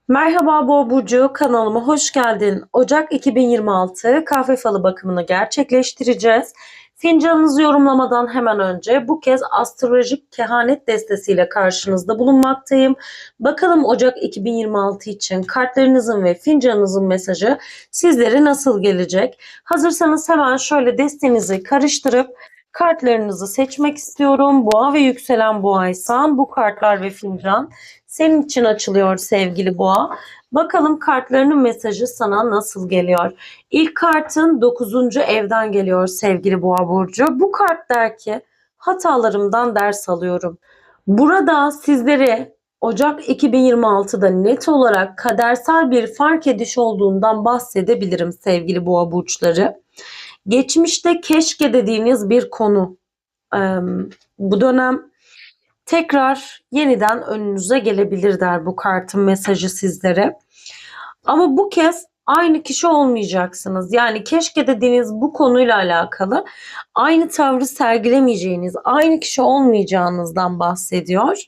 Merhaba Boğa Burcu, kanalıma hoş geldin. Ocak 2026 kahve falı bakımını gerçekleştireceğiz. Fincanınızı yorumlamadan hemen önce bu kez astrolojik kehanet destesiyle karşınızda bulunmaktayım. Bakalım Ocak 2026 için kartlarınızın ve fincanınızın mesajı sizlere nasıl gelecek? Hazırsanız hemen şöyle destenizi karıştırıp kartlarınızı seçmek istiyorum. Boğa ve yükselen boğaysan bu kartlar ve fincan senin için açılıyor sevgili boğa. Bakalım kartlarının mesajı sana nasıl geliyor? İlk kartın 9. evden geliyor sevgili boğa burcu. Bu kart der ki hatalarımdan ders alıyorum. Burada sizlere Ocak 2026'da net olarak kadersel bir fark ediş olduğundan bahsedebilirim sevgili boğa burçları. Geçmişte keşke dediğiniz bir konu bu dönem tekrar yeniden önünüze gelebilir der bu kartın mesajı sizlere. Ama bu kez aynı kişi olmayacaksınız. Yani keşke dediğiniz bu konuyla alakalı aynı tavrı sergilemeyeceğiniz, aynı kişi olmayacağınızdan bahsediyor.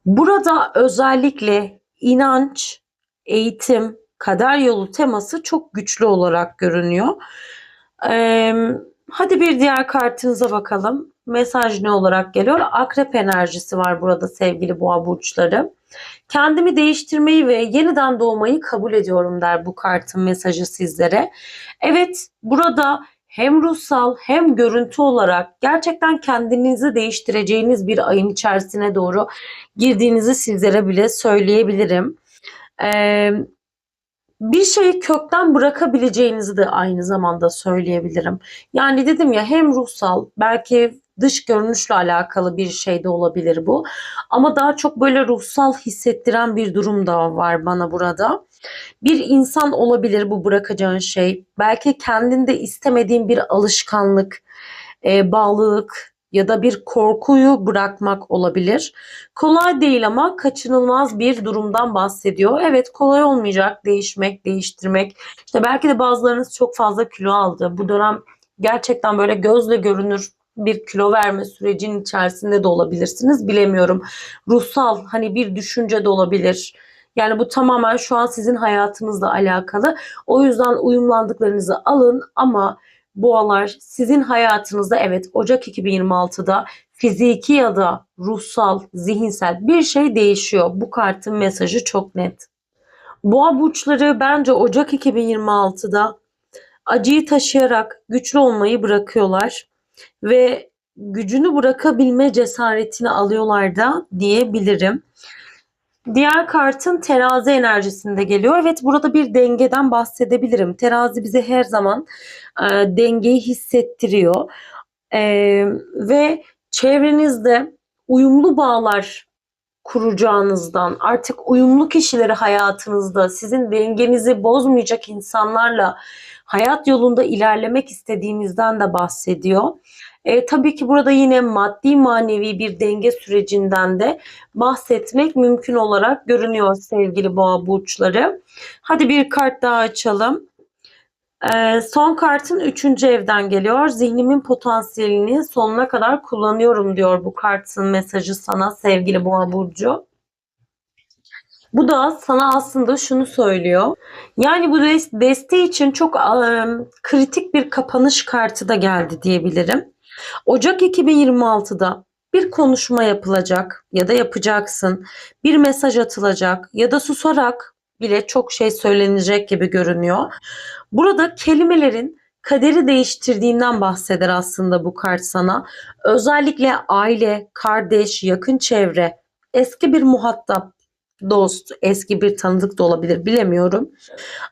Burada özellikle inanç, eğitim, kader yolu teması çok güçlü olarak görünüyor. Hadi bir diğer kartınıza bakalım. Mesaj ne olarak geliyor? Akrep enerjisi var burada sevgili boğa burçları. Kendimi değiştirmeyi ve yeniden doğmayı kabul ediyorum der bu kartın mesajı sizlere. Evet, burada hem ruhsal hem görüntü olarak gerçekten kendinizi değiştireceğiniz bir ayın içerisine doğru girdiğinizi sizlere bile söyleyebilirim. Bir şeyi kökten bırakabileceğinizi de aynı zamanda söyleyebilirim. Yani dedim ya hem ruhsal belki dış görünüşle alakalı bir şey de olabilir bu. Ama daha çok böyle ruhsal hissettiren bir durum da var bana burada. Bir insan olabilir bu bırakacağın şey. Belki kendinde istemediğin bir alışkanlık, bağlılık ya da bir korkuyu bırakmak olabilir. Kolay değil ama kaçınılmaz bir durumdan bahsediyor. Evet, kolay olmayacak değişmek, değiştirmek. İşte belki de bazılarınız çok fazla kilo aldı. Bu dönem gerçekten böyle gözle görünür bir kilo verme sürecinin içerisinde de olabilirsiniz. Bilemiyorum. Ruhsal hani bir düşünce de olabilir. Yani bu tamamen şu an sizin hayatınızla alakalı. O yüzden uyumlandıklarınızı alın ama boğalar sizin hayatınızda evet Ocak 2026'da fiziki ya da ruhsal, zihinsel bir şey değişiyor. Bu kartın mesajı çok net. Boğa burçları bence Ocak 2026'da acıyı taşıyarak güçlü olmayı bırakıyorlar ve gücünü bırakabilme cesaretini alıyorlar da diyebilirim. Diğer kartın terazi enerjisinde geliyor. Evet, burada bir dengeden bahsedebilirim. Terazi bize her zaman dengeyi hissettiriyor. E, Ve çevrenizde uyumlu bağlar kuracağınızdan, artık uyumlu kişileri hayatınızda, sizin dengenizi bozmayacak insanlarla hayat yolunda ilerlemek istediğinizden de bahsediyor. Tabii ki burada yine maddi manevi bir denge sürecinden de bahsetmek mümkün olarak görünüyor sevgili boğa burçları. Hadi bir kart daha açalım. Son kartın 3. evden geliyor. Zihnimin potansiyelini sonuna kadar kullanıyorum diyor bu kartın mesajı sana sevgili boğa burcu. Bu da sana aslında şunu söylüyor. Yani bu desteği için çok kritik bir kapanış kartı da geldi diyebilirim. Ocak 2026'da bir konuşma yapılacak ya da yapacaksın. Bir mesaj atılacak ya da susarak bile çok şey söylenecek gibi görünüyor. Burada kelimelerin kaderi değiştirdiğinden bahseder aslında bu kart sana. Özellikle aile, kardeş, yakın çevre, eski bir muhatap, dost, eski bir tanıdık da olabilir bilemiyorum.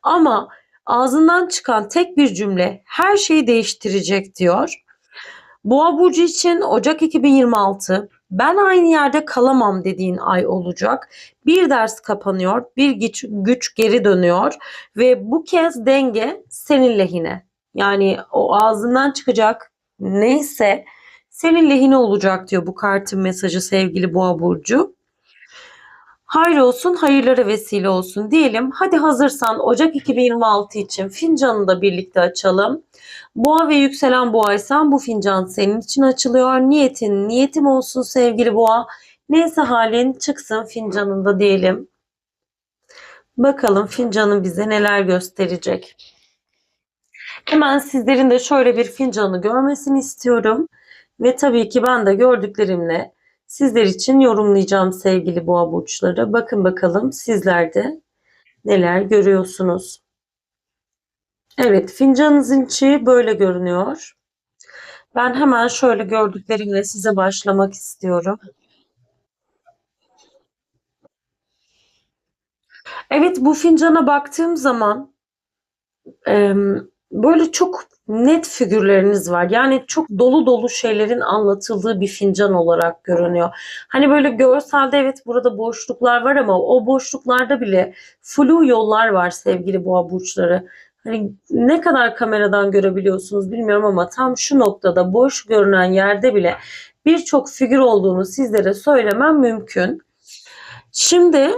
Ama ağzından çıkan tek bir cümle her şeyi değiştirecek diyor. Boğa burcu için Ocak 2026 ben aynı yerde kalamam dediğin ay olacak. Bir ders kapanıyor, bir güç geri dönüyor ve bu kez denge senin lehine. Yani o ağzından çıkacak neyse senin lehine olacak diyor bu kartın mesajı sevgili Boğa burcu. Hayır olsun, hayırlara vesile olsun diyelim. Hadi hazırsan Ocak 2026 için fincanını da birlikte açalım. Boğa ve yükselen boğaysan bu fincan senin için açılıyor. Niyetim olsun sevgili boğa. Neyse halin çıksın fincanında diyelim. Bakalım fincanın bize neler gösterecek. Hemen sizlerin de şöyle bir fincanı görmesini istiyorum. Ve tabii ki ben de gördüklerimle sizler için yorumlayacağım sevgili boğa burçları. Bakın bakalım sizler de neler görüyorsunuz. Evet, fincanınızın içi böyle görünüyor. Ben hemen şöyle gördüklerimle size başlamak istiyorum. Evet, bu fincana baktığım zaman böyle çok net figürleriniz var. Yani çok dolu dolu şeylerin anlatıldığı bir fincan olarak görünüyor. Hani böyle görselde evet burada boşluklar var ama o boşluklarda bile flu yollar var sevgili boğa burçları. Hani ne kadar kameradan görebiliyorsunuz bilmiyorum ama tam şu noktada boş görünen yerde bile birçok figür olduğunu sizlere söylemem mümkün. Şimdi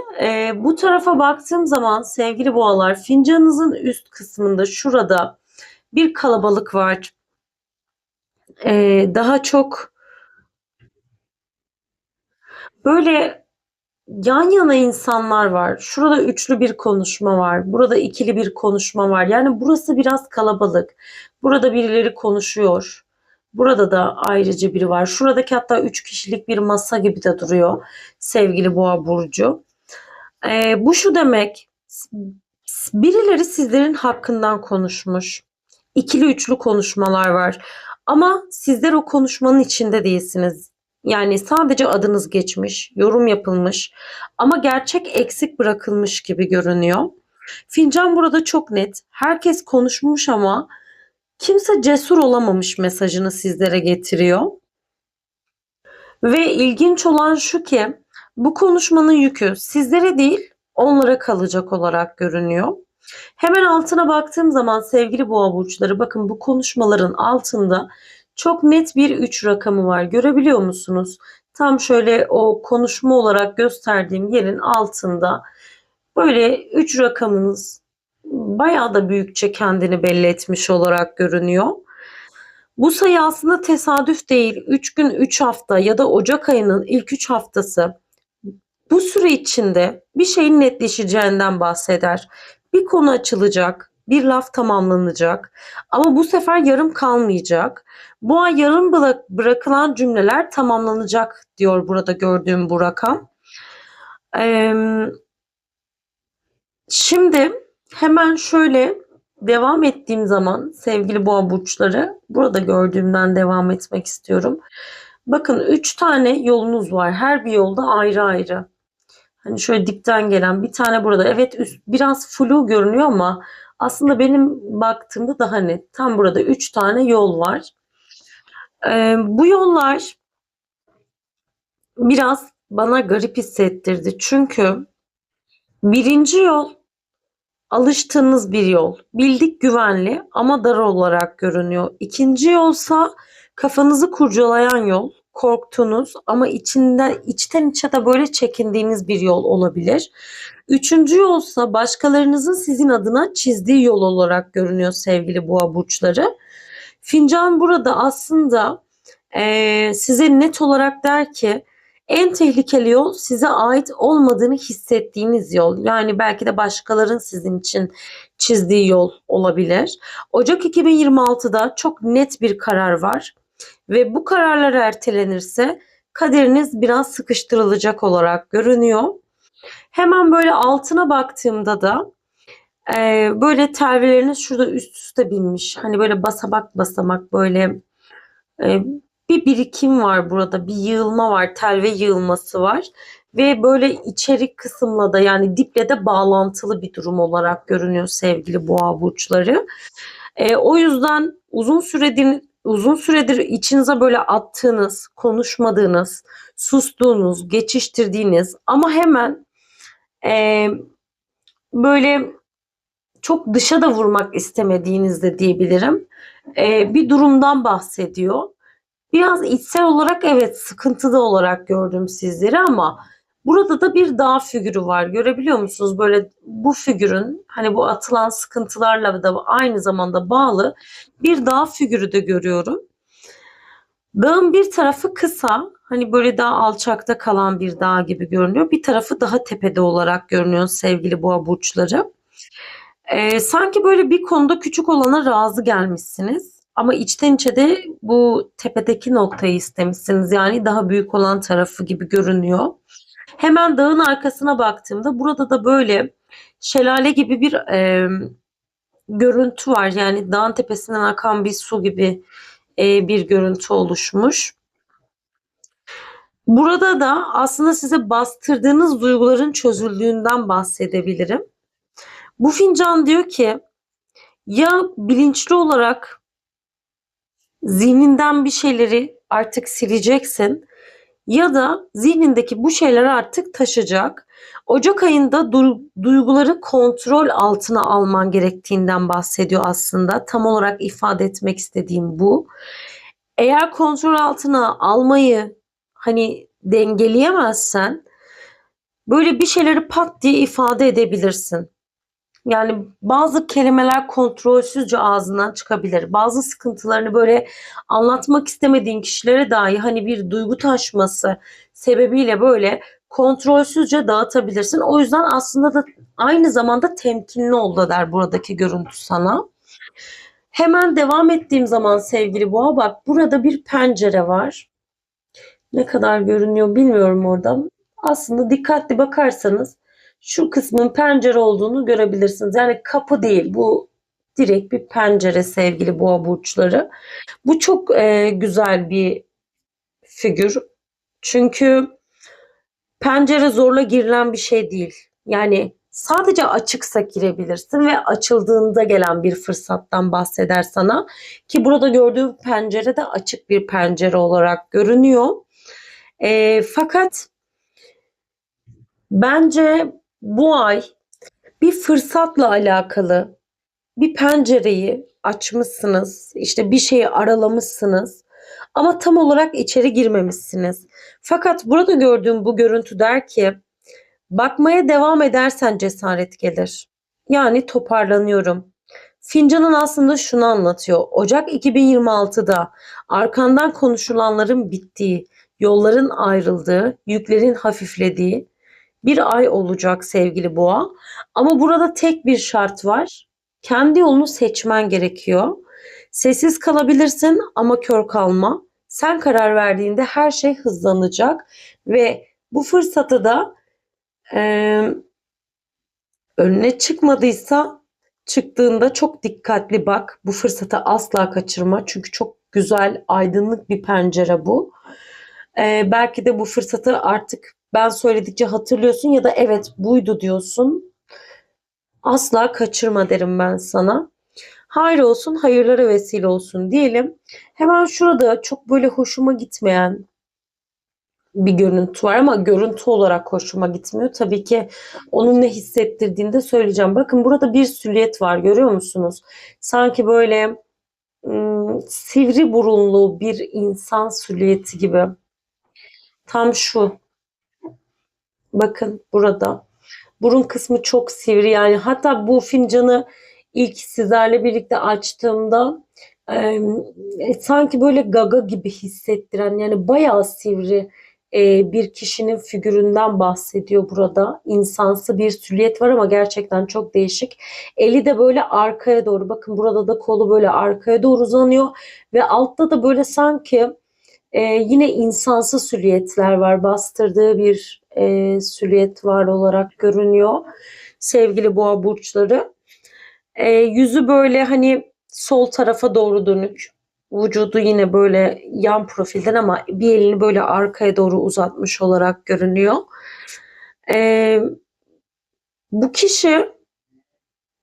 bu tarafa baktığım zaman sevgili boğalar fincanınızın üst kısmında şurada bir kalabalık var. Daha çok böyle yan yana insanlar var. Şurada üçlü bir konuşma var. Burada ikili bir konuşma var. Yani burası biraz kalabalık. Burada birileri konuşuyor. Burada da ayrıca biri var. Şuradaki hatta 3 kişilik bir masa gibi de duruyor sevgili boğa burcu. Bu şu demek, birileri sizlerin hakkından konuşmuş. İkili üçlü konuşmalar var. Ama sizler o konuşmanın içinde değilsiniz. Yani sadece adınız geçmiş, yorum yapılmış ama gerçek eksik bırakılmış gibi görünüyor. Fincan burada çok net. Herkes konuşmuş ama kimse cesur olamamış mesajını sizlere getiriyor. Ve ilginç olan şu ki bu konuşmanın yükü sizlere değil onlara kalacak olarak görünüyor. Hemen altına baktığım zaman sevgili boğa burçları bakın bu konuşmaların altında çok net bir 3 rakamı var. Görebiliyor musunuz? Tam şöyle o konuşma olarak gösterdiğim yerin altında böyle 3 rakamınız bayağı da büyükçe kendini belli etmiş olarak görünüyor. Bu sayı aslında tesadüf değil. 3 gün 3 hafta ya da Ocak ayının ilk 3 haftası bu süre içinde bir şeyin netleşeceğinden bahseder. Bir konu açılacak, bir laf tamamlanacak ama bu sefer yarım kalmayacak. Bu ay yarım bırakılan cümleler tamamlanacak diyor burada gördüğüm bu rakam. Ee, Şimdi hemen şöyle devam ettiğim zaman sevgili boğa burçları burada gördüğümden devam etmek istiyorum. Bakın 3 tane yolunuz var. Her bir yolda ayrı ayrı. Hani şöyle dipten gelen bir tane burada. Evet biraz flu görünüyor ama aslında benim baktığımda daha net. Tam burada 3 tane yol var. Bu yollar biraz bana garip hissettirdi. Çünkü birinci yol alıştığınız bir yol. Bildik güvenli ama dar olarak görünüyor. İkinci yolsa kafanızı kurcalayan yol. Korktuğunuz ama içten içe de böyle çekindiğiniz bir yol olabilir. Üçüncü yolsa başkalarınızın sizin adına çizdiği yol olarak görünüyor sevgili boğa burçları. Fincan burada aslında size net olarak der ki en tehlikeli yol size ait olmadığını hissettiğiniz yol. Yani belki de başkalarının sizin için çizdiği yol olabilir. Ocak 2026'da çok net bir karar var ve bu kararlar ertelenirse kaderiniz biraz sıkıştırılacak olarak görünüyor. Hemen böyle altına baktığımda da böyle telveleriniz şurada üst üste binmiş. Hani böyle basamak basamak böyle e, bir birikim var burada. Bir yığılma var. Telve yığılması var. Ve böyle içerik kısımla da yani diple de bağlantılı bir durum olarak görünüyor sevgili boğa burçları. O yüzden uzun süredir içinize böyle attığınız, konuşmadığınız, sustuğunuz, geçiştirdiğiniz ama hemen e, böyle çok dışa da vurmak istemediğinizde diyebilirim. Bir durumdan bahsediyor. Biraz içsel olarak evet sıkıntıda olarak gördüm sizleri ama burada da bir dağ figürü var. Görebiliyor musunuz? Böyle bu figürün hani bu atılan sıkıntılarla da aynı zamanda bağlı bir dağ figürü de görüyorum. Dağın bir tarafı kısa. Hani böyle daha alçakta kalan bir dağ gibi görünüyor. Bir tarafı daha tepede olarak görünüyor sevgili boğa burçları. Sanki böyle bir konuda küçük olana razı gelmişsiniz. Ama içten içe de bu tepedeki noktayı istemişsiniz. Yani daha büyük olan tarafı gibi görünüyor. Hemen dağın arkasına baktığımda burada da böyle şelale gibi bir görüntü var. Yani dağın tepesinden akan bir su gibi bir görüntü oluşmuş. Burada da aslında size bastırdığınız duyguların çözüldüğünden bahsedebilirim. Bu fincan diyor ki ya bilinçli olarak zihninden bir şeyleri artık sileceksin ya da zihnindeki bu şeyler artık taşacak. Ocak ayında duyguları kontrol altına alman gerektiğinden bahsediyor aslında. Tam olarak ifade etmek istediğim bu. Eğer kontrol altına almayı hani dengeleyemezsen böyle bir şeyleri pat diye ifade edebilirsin. Yani bazı kelimeler kontrolsüzce ağzından çıkabilir. Bazı sıkıntılarını böyle anlatmak istemediğin kişilere dahi hani bir duygu taşması sebebiyle böyle kontrolsüzce dağıtabilirsin. O yüzden aslında da aynı zamanda temkinli ol da der buradaki görüntü sana. Hemen devam ettiğim zaman sevgili boğa bak burada bir pencere var. Ne kadar görünüyor bilmiyorum oradan. Aslında dikkatli bakarsanız şu kısmın pencere olduğunu görebilirsiniz. Yani kapı değil bu direkt bir pencere sevgili boğa burçları. Bu çok güzel bir figür. Çünkü pencere zorla girilen bir şey değil. Yani sadece açıksa girebilirsin ve açıldığında gelen bir fırsattan bahseder sana. Ki burada gördüğüm pencere de açık bir pencere olarak görünüyor. Fakat bence bu ay bir fırsatla alakalı bir pencereyi açmışsınız. İşte bir şeyi aralamışsınız. Ama tam olarak içeri girmemişsiniz. Fakat burada gördüğüm bu görüntü der ki bakmaya devam edersen cesaret gelir. Yani toparlanıyorum. Fincanın aslında şunu anlatıyor. Ocak 2026'da arkandan konuşulanların bittiği, yolların ayrıldığı, yüklerin hafiflediği bir ay olacak sevgili boğa. Ama burada tek bir şart var. Kendi yolunu seçmen gerekiyor. Sessiz kalabilirsin ama kör kalma. Sen karar verdiğinde her şey hızlanacak ve bu fırsatı da e, önüne çıkmadıysa çıktığında çok dikkatli bak. Bu fırsatı asla kaçırma. Çünkü çok güzel, aydınlık bir pencere bu. Belki de bu fırsatı artık ben söyledikçe hatırlıyorsun ya da evet buydu diyorsun. Asla kaçırma derim ben sana. Hayır olsun, hayırlara vesile olsun diyelim. Hemen şurada çok böyle hoşuma gitmeyen bir görüntü var ama görüntü olarak hoşuma gitmiyor. Tabii ki onun ne hissettirdiğini de söyleyeceğim. Bakın burada bir silüet var görüyor musunuz? Sanki böyle sivri burunlu bir insan silüeti gibi. Tam şu. Bakın burada. Burun kısmı çok sivri yani hatta bu fincanı ilk sizlerle birlikte açtığımda sanki böyle gaga gibi hissettiren yani bayağı sivri bir kişinin figüründen bahsediyor burada. İnsansı bir silüet var ama gerçekten çok değişik. Eli de böyle arkaya doğru bakın burada da kolu böyle arkaya doğru uzanıyor ve altta da böyle sanki yine insansı silüetler var. Bastırdığı bir silüet var olarak görünüyor. Sevgili boğa burçları. Yüzü böyle hani sol tarafa doğru dönük. Vücudu yine böyle yan profilden ama bir elini böyle arkaya doğru uzatmış olarak görünüyor. Bu kişi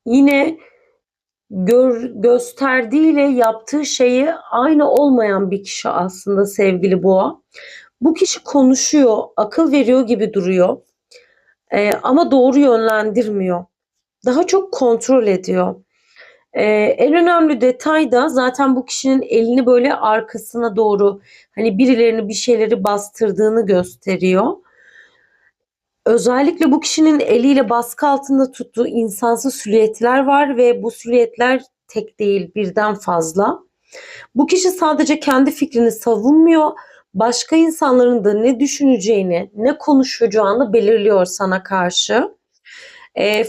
yine gösterdiğiyle yaptığı şeyi aynı olmayan bir kişi aslında sevgili boğa. Bu kişi konuşuyor, akıl veriyor gibi duruyor. Ama doğru yönlendirmiyor. Daha çok kontrol ediyor. En önemli detay da zaten bu kişinin elini böyle arkasına doğru hani birilerini bir şeyleri bastırdığını gösteriyor. Özellikle bu kişinin eliyle baskı altında tuttuğu insansız silüetler var ve bu silüetler tek değil birden fazla. Bu kişi sadece kendi fikrini savunmuyor. başka insanların da ne düşüneceğini, ne konuşacağını belirliyor sana karşı.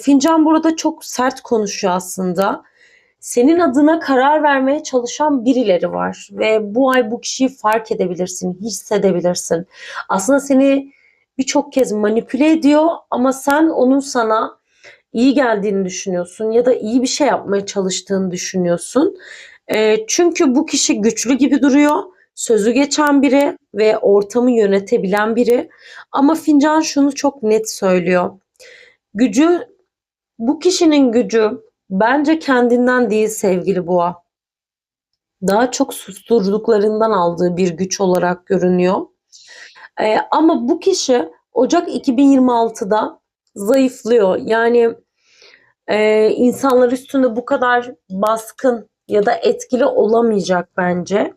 Fincan burada çok sert konuşuyor aslında. Senin adına karar vermeye çalışan birileri var ve bu ay bu kişiyi fark edebilirsin, hissedebilirsin. Aslında seni birçok kez manipüle ediyor ama sen onun sana iyi geldiğini düşünüyorsun ya da iyi bir şey yapmaya çalıştığını düşünüyorsun. Çünkü bu kişi güçlü gibi duruyor, sözü geçen biri ve ortamı yönetebilen biri. Ama fincan şunu çok net söylüyor. Gücü, bu kişinin gücü bence kendinden değil sevgili boğa. Daha çok susturduklarından aldığı bir güç olarak görünüyor. Ama bu kişi Ocak 2026'da zayıflıyor. Yani insanlar üstünde bu kadar baskın ya da etkili olamayacak bence.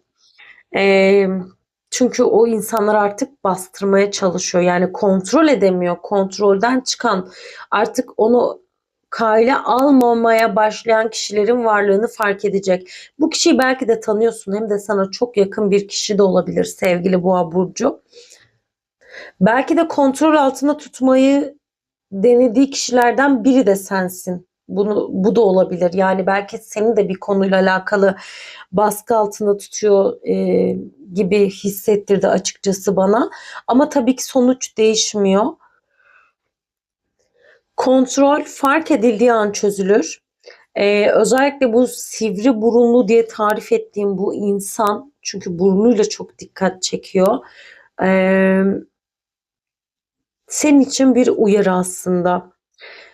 E, Çünkü o insanlar artık bastırmaya çalışıyor. Yani kontrol edemiyor. Kontrolden çıkan, artık onu kale almamaya başlayan kişilerin varlığını fark edecek. Bu kişiyi belki de tanıyorsun, hem de sana çok yakın bir kişi de olabilir sevgili Boğa burcu. Belki de kontrol altında tutmayı denediği kişilerden biri de sensin. Bu da olabilir. Yani belki seni de bir konuyla alakalı baskı altında tutuyor gibi hissettirdi açıkçası bana. Ama tabii ki sonuç değişmiyor. Kontrol fark edildiği an çözülür. Özellikle bu sivri burunlu diye tarif ettiğim bu insan, çünkü burnuyla çok dikkat çekiyor. Ee, Senin için bir uyarı aslında.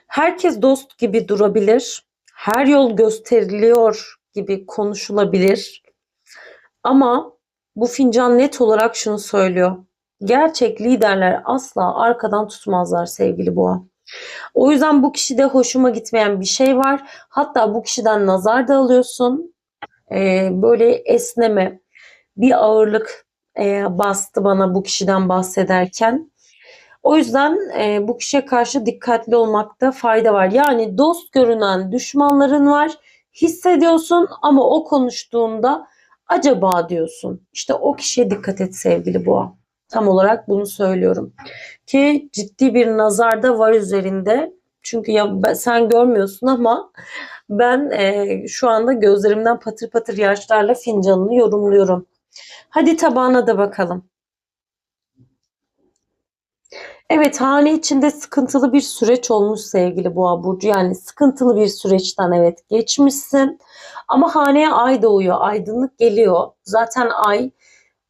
Herkes dost gibi durabilir. Her yol gösteriliyor gibi konuşulabilir. Ama bu fincan net olarak şunu söylüyor. Gerçek liderler asla arkadan tutmazlar sevgili boğa. O yüzden bu kişide hoşuma gitmeyen bir şey var. Hatta bu kişiden nazar da alıyorsun. Böyle esneme, bir ağırlık bastı bana bu kişiden bahsederken. O yüzden bu kişiye karşı dikkatli olmakta fayda var. Yani dost görünen düşmanların var, hissediyorsun ama o konuştuğunda acaba diyorsun. İşte o kişiye dikkat et sevgili boğa. Tam olarak bunu söylüyorum. Ki ciddi bir nazar da var üzerinde. Çünkü ya sen görmüyorsun ama ben şu anda gözlerimden patır patır yaşlarla fincanını yorumluyorum. Hadi tabağına da bakalım. Evet, hane içinde sıkıntılı bir süreç olmuş sevgili Boğa burcu. Yani sıkıntılı bir süreçten evet geçmişsin. Ama haneye ay doğuyor, aydınlık geliyor. Zaten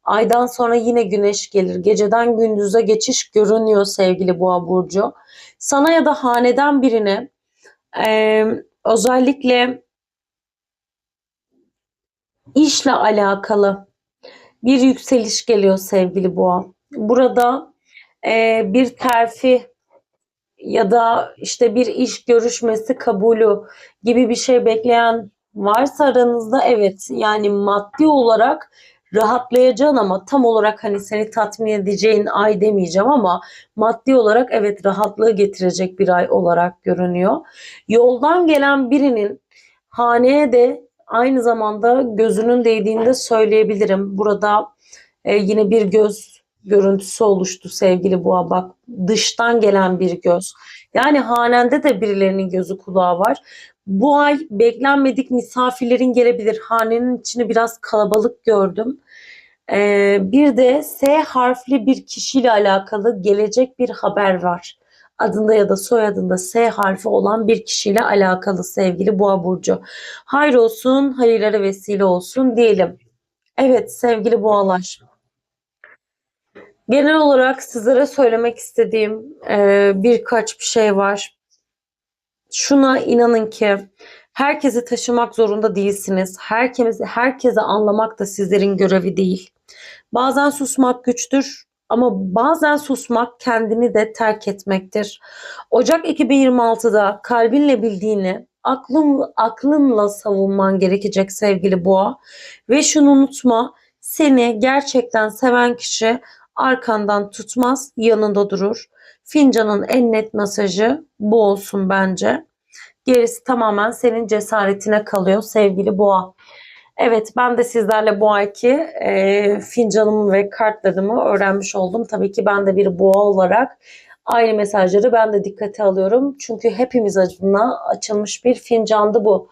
aydan sonra yine güneş gelir. Geceden gündüze geçiş görünüyor sevgili Boğa burcu. Sana ya da haneden birine e, özellikle işle alakalı bir yükseliş geliyor sevgili Boğa. Burada bir terfi ya da işte bir iş görüşmesi kabulü gibi bir şey bekleyen varsa aranızda, evet, yani maddi olarak rahatlayacaksın ama tam olarak hani seni tatmin edeceğin ay demeyeceğim ama maddi olarak evet rahatlığı getirecek bir ay olarak görünüyor. Yoldan gelen birinin haneye de aynı zamanda gözünün değdiğini de söyleyebilirim. Burada yine bir göz görüntüsü oluştu sevgili boğa, bak, dıştan gelen bir göz. Yani hanende de birilerinin gözü kulağı var. Bu ay beklenmedik misafirlerin gelebilir. Hanenin içini biraz kalabalık gördüm. Bir de S harfli bir kişiyle alakalı gelecek bir haber var. Adında ya da soyadında S harfi olan bir kişiyle alakalı sevgili Boğa burcu. Hayır olsun, hayırlara vesile olsun diyelim. Evet sevgili boğalar. Genel olarak sizlere söylemek istediğim birkaç bir şey var. Şuna inanın ki herkesi taşımak zorunda değilsiniz. Herkese anlamak da sizlerin görevi değil. Bazen susmak güçtür ama bazen susmak kendini de terk etmektir. Ocak 2026'da kalbinle bildiğini aklınla savunman gerekecek sevgili boğa. Ve şunu unutma, seni gerçekten seven kişi arkandan tutmaz, yanında durur. Fincanın en net mesajı bu olsun bence. Gerisi tamamen senin cesaretine kalıyor sevgili boğa. Evet, ben de sizlerle bu ayki fincanımı ve kartlarımı öğrenmiş oldum. Tabii ki ben de bir boğa olarak aynı mesajları ben de dikkate alıyorum. Çünkü hepimiz adına açılmış bir fincandı bu.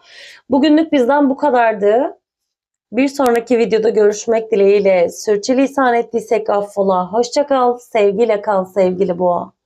Bugünlük bizden bu kadardı. Bir sonraki videoda görüşmek dileğiyle. Sürçülisan ettiysek affola. Hoşça kal, sevgiyle kal sevgili boğa.